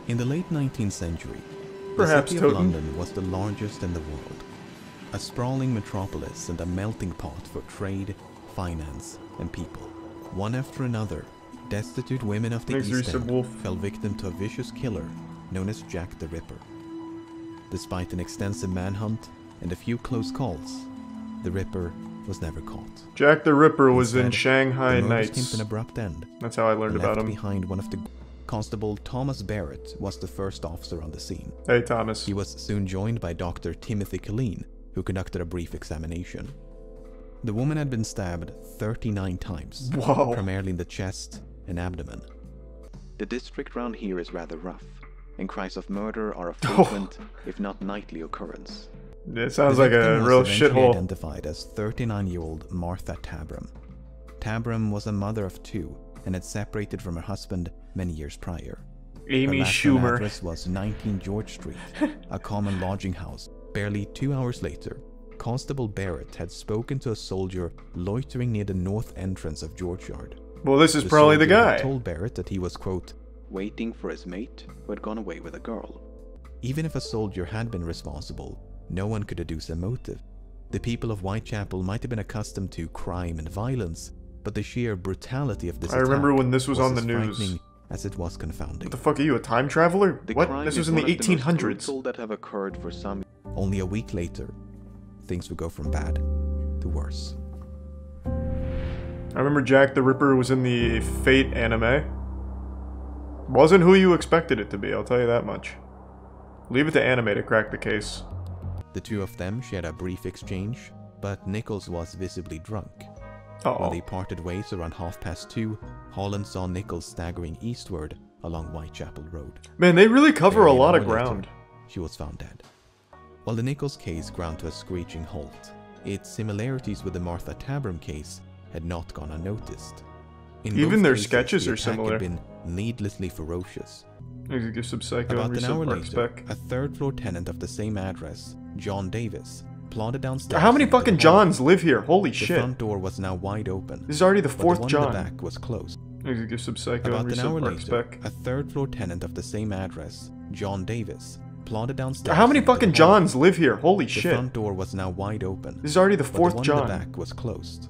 In the late 19th century, Perhaps the city of Totem. London was the largest in the world. A sprawling metropolis and a melting pot for trade, finance, and people. One after another, destitute women of the Makes East use of End wolf. fell victim to a vicious killer known as Jack the Ripper. Despite an extensive manhunt and a few close calls, the Ripper was never caught. Jack the Ripper was Instead, in Shanghai the murders came Nights. to an abrupt end. That's how I learned and about left him. behind one of the... Constable Thomas Barrett was the first officer on the scene. Hey, Thomas. He was soon joined by Dr. Timothy Killeen, who conducted a brief examination. The woman had been stabbed 39 times, Whoa. primarily in the chest and abdomen. The district round here is rather rough, and cries of murder are a frequent, if not nightly occurrence. It sounds The like a victim was real eventually shithole. identified as 39-year-old Martha Tabram. Tabram was a mother of two and had separated from her husband many years prior. Amy Her last known Schumer. address was 19 George Street, a common lodging house. Barely 2 hours later, Constable Barrett had spoken to a soldier loitering near the north entrance of George Yard. Well, this is probably the soldier had guy. told Barrett that he was, quote, waiting for his mate who had gone away with a girl. Even if a soldier had been responsible, no one could deduce a motive. The people of Whitechapel might have been accustomed to crime and violence, but the sheer brutality of this I remember attack when this was on the as news. frightening as it was confounding. What the fuck are you, a time traveler? The What? crime This was is in the one of most 1800s. brutal that have occurred for some. Only a week later, things would go from bad to worse. I remember Jack the Ripper was in the Fate anime. Wasn't who you expected it to be, I'll tell you that much. Leave it to anime to crack the case. The two of them shared a brief exchange, but Nichols was visibly drunk. Uh-oh. When they parted ways around 2:30, Holland saw Nichols staggering eastward along Whitechapel Road. Man, they really cover a Barely an lot of hour later, ground. She was found dead. While the Nichols case ground to a screeching halt, its similarities with the Martha Tabram case had not gone unnoticed. In Even both their cases, sketches the are attack similar. had been needlessly ferocious. Executive Psycho and About an recent hour work later, spec. a third-floor tenant of the same address, John Davis, plodded downstairs. How many into the fucking hall. Johns live here? Holy The shit. front door was now wide open. This is already the but fourth the one John. in the back was closed. Executive Psycho About and an hour recent work later, spec. a third-floor tenant of the same address, John Davis, plodded downstairs. How many into the fucking hall. Johns live here? Holy The shit. front door was now wide open. This is already the but fourth the one John. in the back was closed.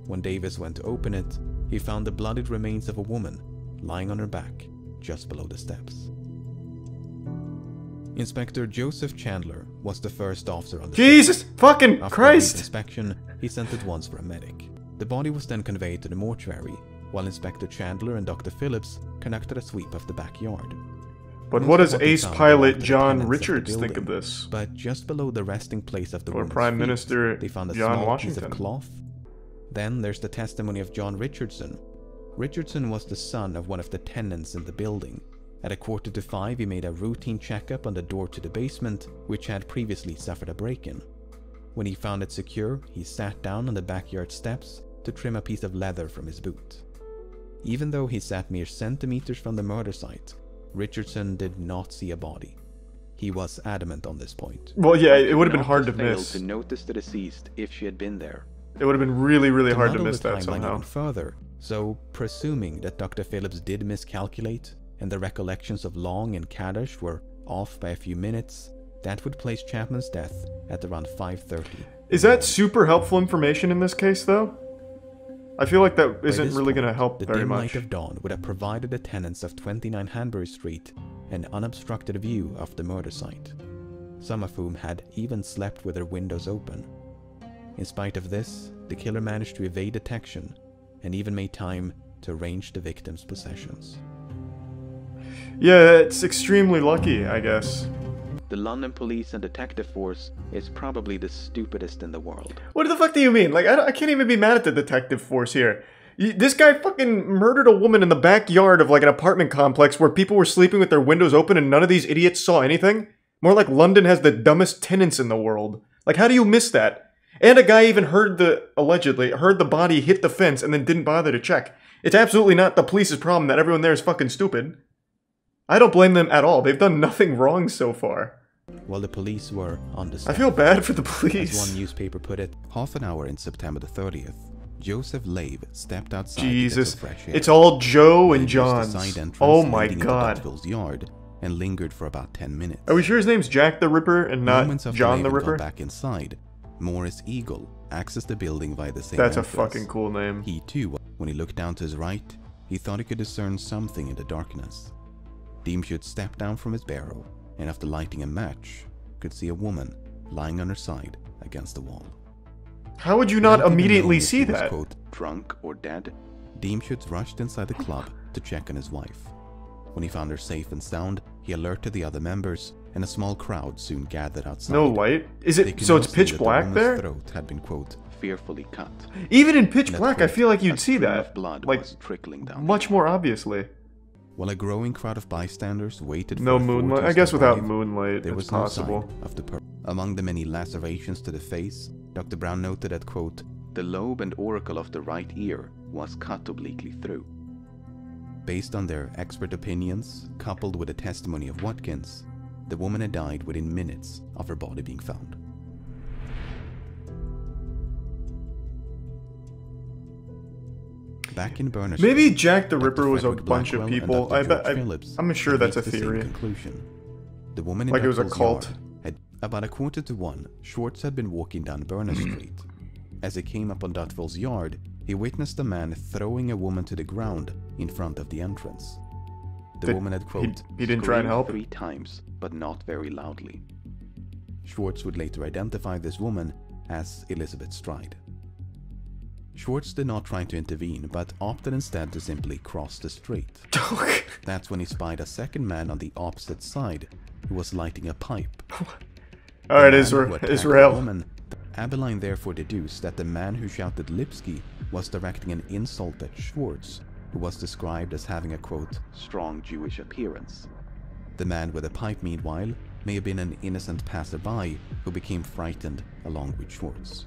When Davis went to open it, he found the bloodied remains of a woman lying on her back just below the steps. Inspector Joseph Chandler was the first officer on the Jesus scene. fucking After a brief Christ! inspection, he sent at once for a medic. The body was then conveyed to the mortuary, while Inspector Chandler and Dr. Phillips conducted a sweep of the backyard. But Most what of does they ace found pilot belonged to the John tenants of the Richards think of building, this? But just below the resting place of the Or woman's Prime feet, Minister they found a John small Washington. piece of cloth. Then there's the testimony of John Richardson. Richardson was the son of one of the tenants in the building. At 4:45, he made a routine checkup on the door to the basement, which had previously suffered a break-in. When he found it secure, he sat down on the backyard steps to trim a piece of leather from his boot. Even though he sat mere centimeters from the murder site, Richardson did not see a body. He was adamant on this point. Well, yeah, it would have been Not hard to failed miss. to notice the deceased if she had been there. It would have been really, really To hard to muddle miss the that timeline somehow. even further, so presuming that Dr. Phillips did miscalculate and the recollections of Long and Kaddish were off by a few minutes, that would place Chapman's death at around 5:30. Is that super helpful information in this case, though? I feel like that By isn't this really going to point, help the very dim much. light of dawn would have provided the tenants of 29 Hanbury Street an unobstructed view of the murder site, some of whom had even slept with their windows open. In spite of this, the killer managed to evade detection and even made time to arrange the victim's possessions. Yeah, it's extremely lucky, I guess. The London police and detective force is probably the stupidest in the world. What the fuck do you mean? Like, I can't even be mad at the detective force here. This guy fucking murdered a woman in the backyard of like an apartment complex where people were sleeping with their windows open and none of these idiots saw anything? More like London has the dumbest tenants in the world. Like, how do you miss that? And a guy even allegedly heard the body hit the fence and then didn't bother to check. It's absolutely not the police's problem that everyone there is fucking stupid. I don't blame them at all. They've done nothing wrong so far. While the police were on the I scene, feel bad for the as police. one newspaper put it, half an hour in September the 30th, Joseph Lave stepped outside Jesus, to get some fresh air. it's all Joe and Lave used the John's. side entrance Oh my leading into god. Dunstall's yard and lingered for about 10 minutes. Are we sure his name's Jack the Ripper and not Moments after John the Raven Ripper? got back inside, Morris Eagle accessed the building via the same That's entrance. a fucking cool name. He too, when he looked down to his right, he thought he could discern something in the darkness. Deemshut stepped down from his barrel, and after lighting a match, could see a woman lying on her side against the wall. How would you not Without even immediately knowing if see she was, that? quote, drunk or dead, Deemshut rushed inside the club to check on his wife. When he found her safe and sound, he alerted the other members, and a small crowd soon gathered outside. No light? Is They it could so now it's see pitch that the black woman's there? throat had been, quote, fearfully cut. Even in pitch And that, black, I quote, feel like a you'd see stream that. of blood Like, was trickling down much more obviously. While a growing crowd of bystanders waited No for moonlight. I guess without moonlight, there it's was no possible. sign of the Among the many lacerations to the face, Dr. Brown noted that, quote, the lobe and auricle of the right ear was cut obliquely through. Based on their expert opinions, coupled with the testimony of Watkins, the woman had died within minutes of her body being found. Back in Berners Maybe Street, Jack the Dr. Ripper was a Frederick bunch of Blackwell and people. Dr. I bet. George Phillips I'm sure had that's a reached the same theory. conclusion. The woman in Like it was a Duckville's cult. yard had, about 1:45, Schwartz had been walking down Berners Street. As he came up on Duckville's yard, he witnessed a man throwing a woman to the ground in front of the entrance. The woman had, quote, he didn't try and screamed help? 3 times, but not very loudly. Schwartz would later identify this woman as Elizabeth Stride. Schwartz did not try to intervene, but opted instead to simply cross the street. That's when he spied a second man on the opposite side, who was lighting a pipe. Alright, Israel. Israel. Abeline therefore deduced that the man who shouted Lipsky was directing an insult at Schwartz, who was described as having a, quote, strong Jewish appearance. The man with the pipe, meanwhile, may have been an innocent passerby who became frightened along with Schwartz.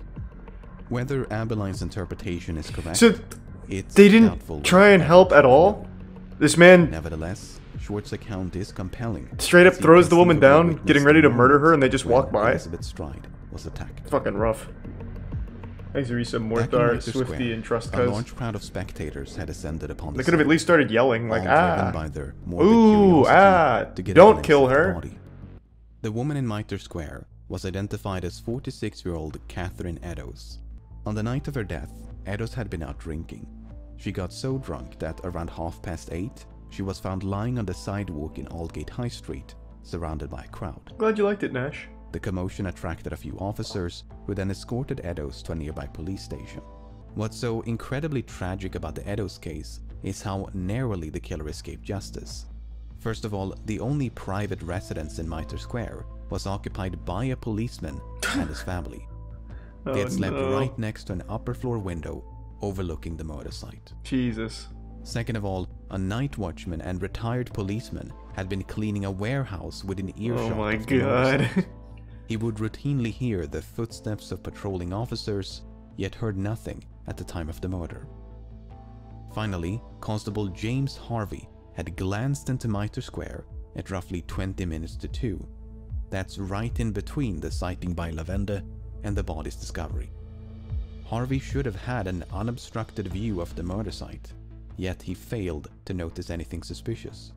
Whether Abeline's interpretation is correct, So it's they doubtful didn't try and help at all? This man Nevertheless, Schwartz's account is compelling. straight up as he throws the woman conceivably down, witnessed getting the ready to murder moment her, and they just when walk by? Elizabeth Stride was attacked. Fucking rough. Thanks, Risa, Back in Morthar, Mitre Swifty, Square, and Trust a Cuz. large crowd of spectators had assembled upon the They could have at scene, least started yelling, like, all driven ah. by their morbid Ooh, curiosity ah, to get a don't glimpse kill of the her. body. The woman in Mitre Square was identified as 46-year-old Catherine Eddowes. On the night of her death, Eddowes had been out drinking. She got so drunk that around 8:30, she was found lying on the sidewalk in Aldgate High Street, surrounded by a crowd. Glad you liked it, Nash. The commotion attracted a few officers, who then escorted Eddowes to a nearby police station. What's so incredibly tragic about the Eddowes case is how narrowly the killer escaped justice. First of all, the only private residence in Mitre Square was occupied by a policeman and his family. They had slept right next to an upper floor window overlooking the murder site. Jesus. Second of all, a night watchman and retired policeman had been cleaning a warehouse within earshot Oh my of the murder god. site. He would routinely hear the footsteps of patrolling officers, yet heard nothing at the time of the murder. Finally, Constable James Harvey had glanced into Mitre Square at roughly 20 minutes to 2. That's right in between the sighting by Lavende and the body's discovery. Harvey should have had an unobstructed view of the murder site, yet he failed to notice anything suspicious.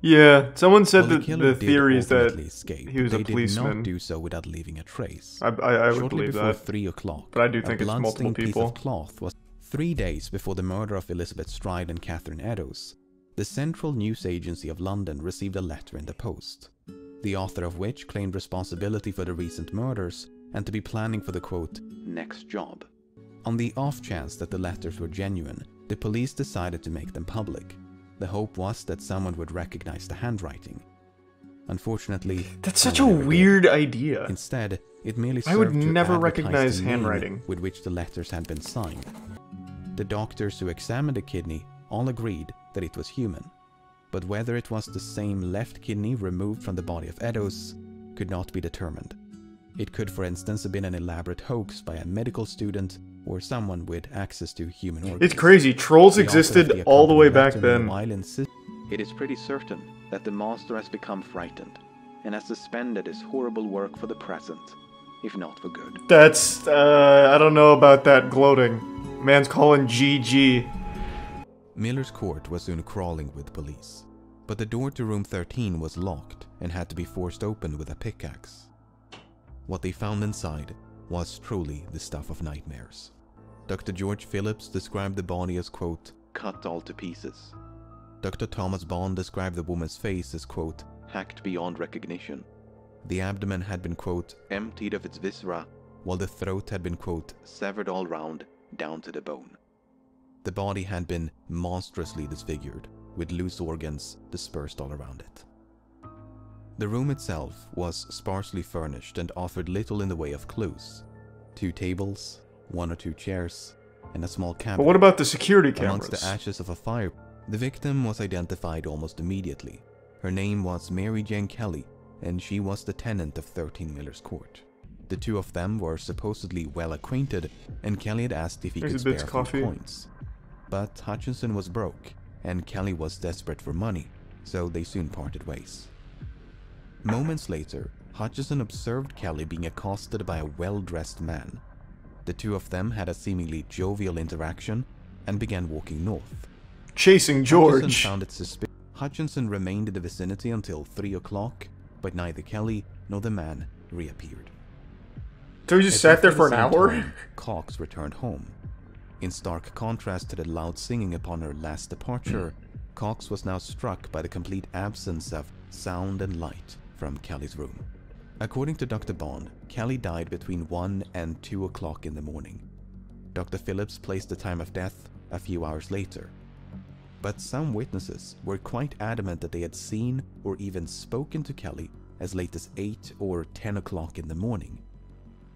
Yeah, someone said While that killer the did theory is that ultimately escape, he was they a did policeman. not do so without leaving a trace. I would Shortly believe before that. 3 o'clock, But I do a think it's multiple bloodstained piece people. of cloth was 3 days before the murder of Elizabeth Stride and Catherine Eddowes. The Central News Agency of London received a letter in the post, the author of which claimed responsibility for the recent murders and to be planning for the, quote, next job. On the off chance that the letters were genuine, the police decided to make them public. The hope was that someone would recognize the handwriting. Unfortunately, That's such no a one ever did. weird idea. Instead, it merely I would served to never advertise recognize the name handwriting. with which the letters had been signed. The doctors who examined the kidney all agreed that it was human, but whether it was the same left kidney removed from the body of Eddowes could not be determined. It could, for instance, have been an elaborate hoax by a medical student or someone with access to human organs. It's crazy. Trolls The author of existed the all the way accompanying back letter then. meanwhile insists, it is pretty certain that the master has become frightened and has suspended his horrible work for the present, if not for good. That's, I don't know about that gloating. Man's calling GG. Miller's court was soon crawling with police. but the door to room 13 was locked and had to be forced open with a pickaxe. What they found inside was truly the stuff of nightmares. Dr. George Phillips described the body as, quote, cut all to pieces. Dr. Thomas Bond described the woman's face as, quote, hacked beyond recognition. The abdomen had been, quote, emptied of its viscera, while the throat had been, quote, severed all round, down to the bone. The body had been monstrously disfigured, with loose organs dispersed all around it. The room itself was sparsely furnished and offered little in the way of clues. 2 tables, 1 or 2 chairs, and a small cabinet. But what about the security cameras? Amongst the ashes of a fire, the victim was identified almost immediately. Her name was Mary Jane Kelly, and she was the tenant of 13 Miller's Court. The 2 of them were supposedly well acquainted, and Kelly had asked if he could spare a few coins. But Hutchinson was broke, and Kelly was desperate for money, so they soon parted ways. Moments later, Hutchinson observed Kelly being accosted by a well-dressed man. The 2 of them had a seemingly jovial interaction and began walking north. Chasing George. Hutchinson remained in the vicinity until 3 o'clock, but neither Kelly nor the man reappeared. So he just sat there for an hour? Cox returned home. In stark contrast to the loud singing upon her last departure, Cox was now struck by the complete absence of sound and light from Kelly's room. According to Dr. Bond, Kelly died between 1 and 2 o'clock in the morning. Dr. Phillips placed the time of death a few hours later. But some witnesses were quite adamant that they had seen or even spoken to Kelly as late as 8 or 10 o'clock in the morning.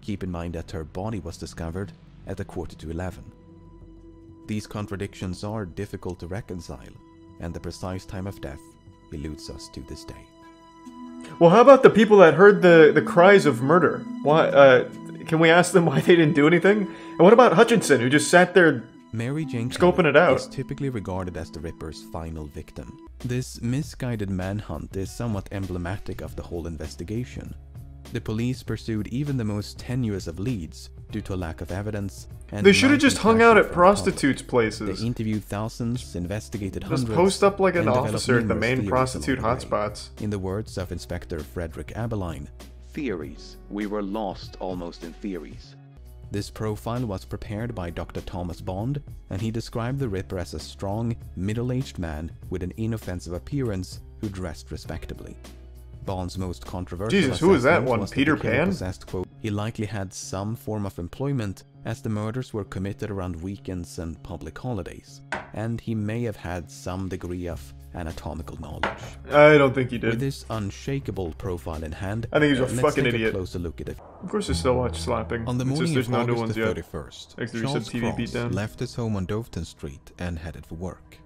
Keep in mind that her body was discovered at 11:15. These contradictions are difficult to reconcile, and the precise time of death eludes us to this day. Well, how about the people that heard the cries of murder? Why? Can we ask them why they didn't do anything? And what about Hutchinson, who just sat there Mary Jane scoping it out? Is typically regarded as the Ripper's final victim. This misguided manhunt is somewhat emblematic of the whole investigation. The police pursued even the most tenuous of leads due to a lack of evidence. And they should have just hung out at prostitutes' places. They interviewed thousands, investigated hundreds. Just post up like an officer at the main prostitute hotspots. In the words of Inspector Frederick Abeline, theories. We were lost almost in theories. This profile was prepared by Dr. Thomas Bond, and he described the Ripper as a strong, middle-aged man with an inoffensive appearance who dressed respectably. Bond's most controversial Jesus, who is that one? Peter Pan? Possessed, quote, he likely had some form of employment, as the murders were committed around weekends and public holidays, and he may have had some degree of anatomical knowledge. I don't think he did. With this unshakable profile in hand, I think he's a fucking take idiot. A closer look at it. Of course, I still watch slapping. On the morning of August the 31st, like Charles TV Cross beatdown. left his home on Doveton Street and headed for work.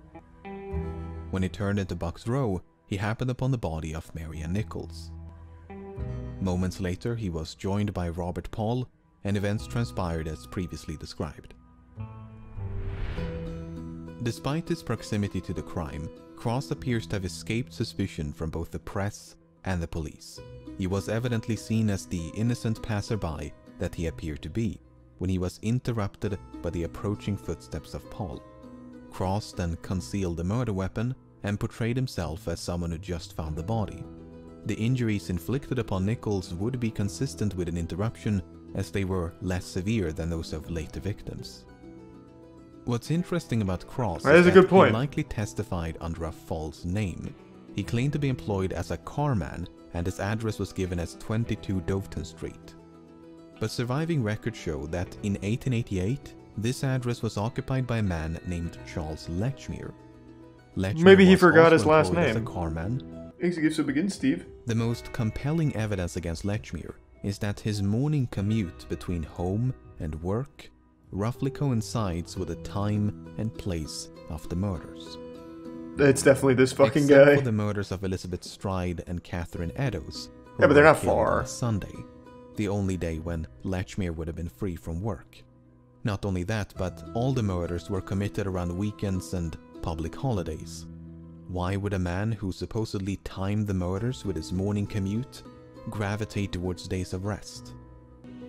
When he turned into Bucks Row, he happened upon the body of Mary Ann Nichols. Moments later, he was joined by Robert Paul, and events transpired as previously described. Despite his proximity to the crime, Cross appears to have escaped suspicion from both the press and the police. He was evidently seen as the innocent passerby that he appeared to be, when he was interrupted by the approaching footsteps of Paul. Cross then concealed the murder weapon and portrayed himself as someone who just found the body. The injuries inflicted upon Nichols would be consistent with an interruption, as they were less severe than those of later victims. What's interesting about Cross is that he likely testified under a false name. He claimed to be employed as a carman, and his address was given as 22 Doveton Street. But surviving records show that in 1888, this address was occupied by a man named Charles Lechmere. Maybe he forgot his last name. As a carman. Executive to begin, Steve. The most compelling evidence against Lechmere is that his morning commute between home and work roughly coincides with the time and place of the murders. It's definitely this fucking Except guy. for the murders of Elizabeth Stride and Catherine Eddowes. Yeah, but they're not far. On Sunday, the only day when Lechmere would have been free from work. Not only that, but all the murders were committed around weekends and public holidays. Why would a man who supposedly timed the murders with his morning commute gravitate towards days of rest?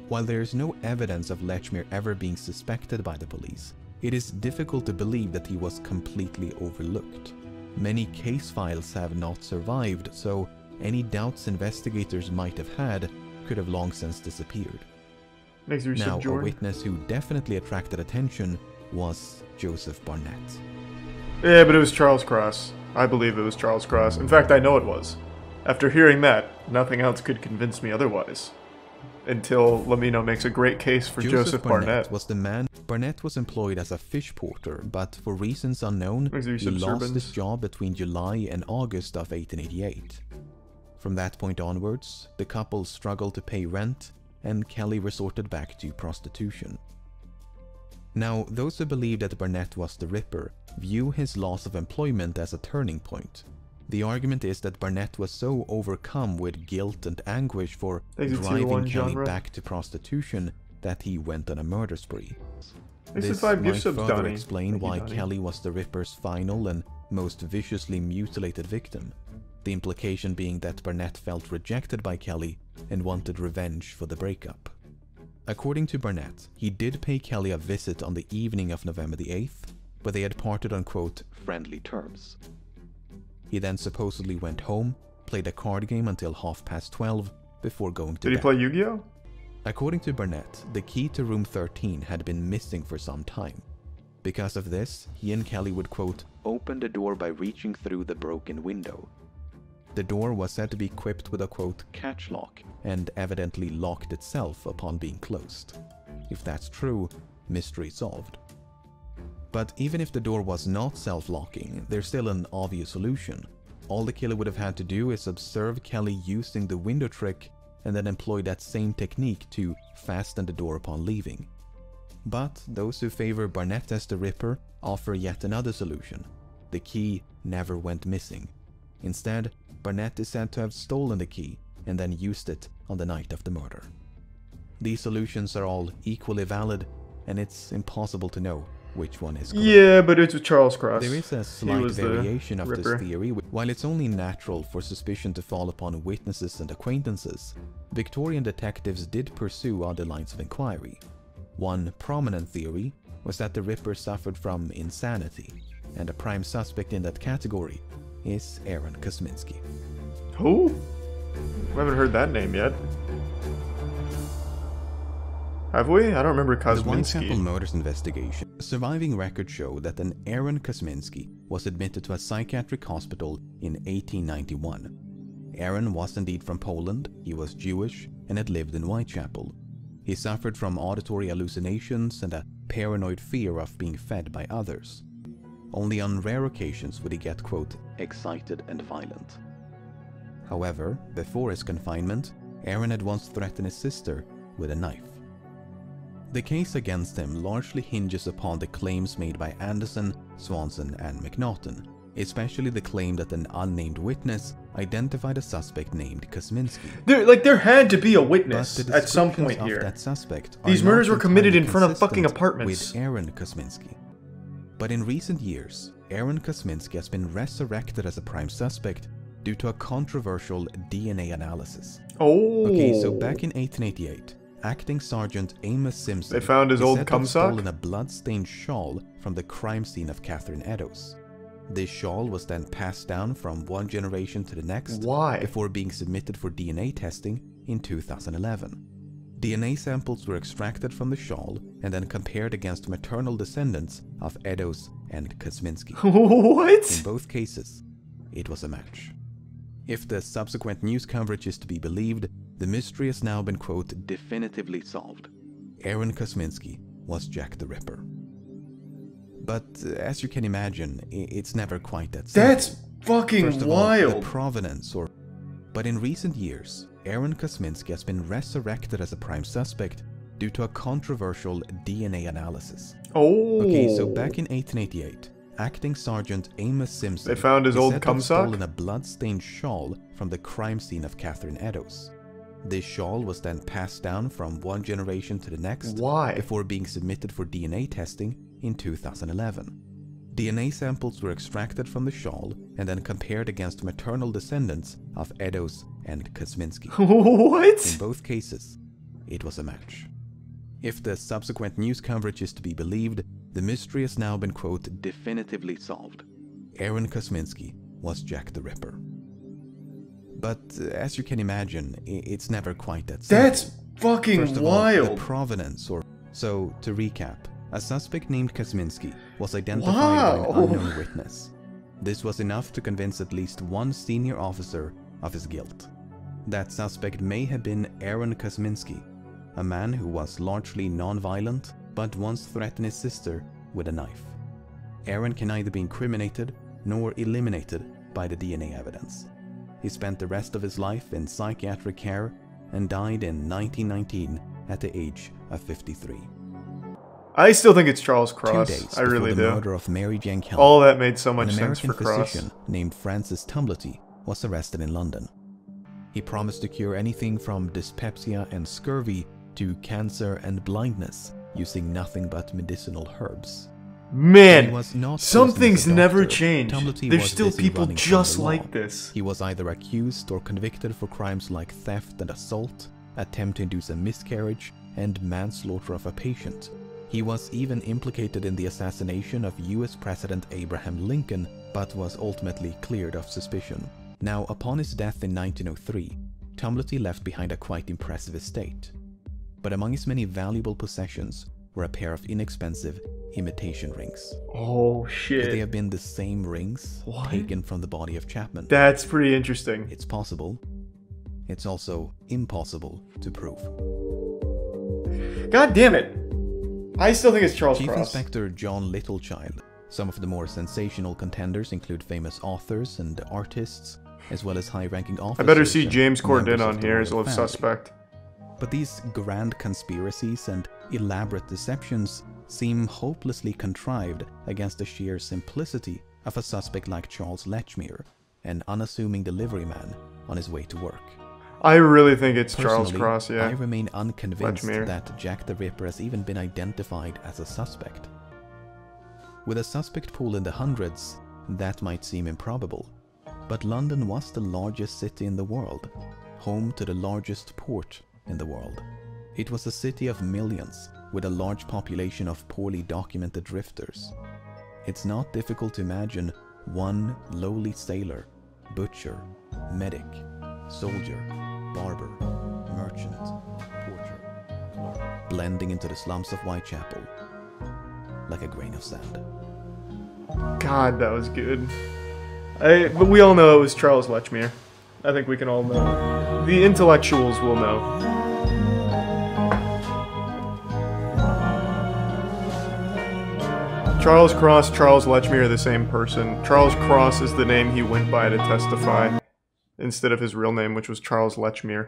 While there is no evidence of Lechmere ever being suspected by the police, it is difficult to believe that he was completely overlooked. Many case files have not survived, so any doubts investigators might have had could have long since disappeared. Next we Now, a Jordan. witness who definitely attracted attention was Joseph Barnett. Yeah, but it was Charles Cross. I believe it was Charles Cross. In fact, I know it was. After hearing that, nothing else could convince me otherwise. Until Lamino makes a great case for Joseph Barnett. Was the man. Barnett was employed as a fish porter, but for reasons unknown, he lost his job between July and August of 1888. From that point onwards, the couple struggled to pay rent, and Kelly resorted back to prostitution. Now, those who believe that Barnett was the Ripper view his loss of employment as a turning point. The argument is that Barnett was so overcome with guilt and anguish for driving Kelly back to prostitution that he went on a murder spree. This might further explain why Kelly was the Ripper's final and most viciously mutilated victim, the implication being that Barnett felt rejected by Kelly and wanted revenge for the breakup. According to Barnett, he did pay Kelly a visit on the evening of November the 8th, but they had parted on quote, friendly terms. He then supposedly went home, played a card game until 12:30 before going to bed. Did he play Yu-Gi-Oh? According to Barnett, the key to room 13 had been missing for some time. Because of this, he and Kelly would quote, open the door by reaching through the broken window. The door was said to be equipped with a quote, catch lock, and evidently locked itself upon being closed. If that's true, mystery solved. But even if the door was not self-locking, there's still an obvious solution. All the killer would have had to do is observe Kelly using the window trick and then employ that same technique to fasten the door upon leaving. But those who favor Barnett as the Ripper offer yet another solution. The key never went missing. Instead, Barnett is said to have stolen the key and then used it on the night of the murder. These solutions are all equally valid, and it's impossible to know which one is correct. Yeah, but it's with Charles Cross. There is a slight variation of this theory. While it's only natural for suspicion to fall upon witnesses and acquaintances, Victorian detectives did pursue other lines of inquiry. One prominent theory was that the Ripper suffered from insanity, and a prime suspect in that category is Aaron Kosminski. Who? I haven't heard that name yet. Have we? I don't remember Kosminski. The Whitechapel murders investigation. Surviving records show that an Aaron Kosminski was admitted to a psychiatric hospital in 1891. Aaron was indeed from Poland, he was Jewish, and had lived in Whitechapel. He suffered from auditory hallucinations and a paranoid fear of being fed by others. Only on rare occasions would he get, quote, excited and violent. However, before his confinement, Aaron had once threatened his sister with a knife. The case against him largely hinges upon the claims made by Anderson, Swanson, and McNaughton, especially the claim that an unnamed witness identified a suspect named Kosminski. There had to be a witness at some point here. That suspect These murders were committed in front of fucking apartments. With Aaron Kosminski. But in recent years, Aaron Kosminski has been resurrected as a prime suspect due to a controversial DNA analysis. Oh. Okay, so back in 1888, Acting Sergeant Amos Simpson they found his old cum sock? Stolen a blood-stained shawl from the crime scene of Catherine Eddowes. This shawl was then passed down from one generation to the next. Why? Before being submitted for DNA testing in 2011. DNA samples were extracted from the shawl and then compared against maternal descendants of Eddowes and Kosminski. What? In both cases, it was a match. If the subsequent news coverage is to be believed, the mystery has now been, quote, definitively solved. Aaron Kosminski was Jack the Ripper. But as you can imagine, it's never quite that simple. That's fucking First of wild. all, the provenance But in recent years, Aaron Kosminski has been resurrected as a prime suspect due to a controversial DNA analysis. Oh. Okay, so back in 1888, Acting Sergeant Amos Simpson they found his old cum sock? Stolen a blood-stained shawl from the crime scene of Catherine Eddowes. This shawl was then passed down from one generation to the next. Why? Before being submitted for DNA testing in 2011. DNA samples were extracted from the shawl and then compared against maternal descendants of Eddowes and Kosminski. What? In both cases, it was a match. If the subsequent news coverage is to be believed, the mystery has now been, quote, definitively solved. Aaron Kosminski was Jack the Ripper. But as you can imagine, it's never quite that simple. That's fucking First of wild. all, the provenance, So, to recap, a suspect named Kosminski was identified by an unknown witness. This was enough to convince at least one senior officer of his guilt. That suspect may have been Aaron Kosminski, a man who was largely non-violent but once threatened his sister with a knife. Aaron can neither be incriminated nor eliminated by the DNA evidence. He spent the rest of his life in psychiatric care and died in 1919 at the age of 53. I still think it's Charles 2 Cross. days I really before the do. murder of Mary Jane Kelly, All that made so much an sense American for Cross. physician named Francis Tumblety was arrested in London. He promised to cure anything from dyspepsia and scurvy to cancer and blindness using nothing but medicinal herbs. Man, He was not some chosen as a things never doctor. change. Tumblety There's was still busy people running from just the law. like this. He was either accused or convicted for crimes like theft and assault, attempt to induce a miscarriage, and manslaughter of a patient. He was even implicated in the assassination of US President Abraham Lincoln, but was ultimately cleared of suspicion. Now, upon his death in 1903, Tumblety left behind a quite impressive estate. But among his many valuable possessions were a pair of inexpensive imitation rings. Oh Could they shit. have been the same rings What? taken from the body of Chapman? That's pretty interesting. It's possible. It's also impossible to prove. God damn it. I still think it's Charles Chief Cross. Inspector John Littlechild. Some of the more sensational contenders include famous authors and artists, as well as high-ranking officers. I better see and James members Corden of on the here as a royal family. suspect. But these grand conspiracies and elaborate deceptions seem hopelessly contrived against the sheer simplicity of a suspect like Charles Lechmere, an unassuming delivery man on his way to work. I really think it's Charles Personally, Cross, yeah. I remain unconvinced Lechmere. that Jack the Ripper has even been identified as a suspect. With a suspect pool in the hundreds, that might seem improbable, but London was the largest city in the world, home to the largest port in the world. It was a city of millions, with a large population of poorly documented drifters. It's not difficult to imagine one lowly sailor, butcher, medic, soldier, barber, merchant, porter, clerk, blending into the slums of Whitechapel like a grain of sand. God, that was good. But we all know it was Charles Lechmere. I think we can all know. The intellectuals will know. Charles Cross, Charles Lechmere are the same person. Charles Cross is the name he went by to testify, instead of his real name, which was Charles Lechmere.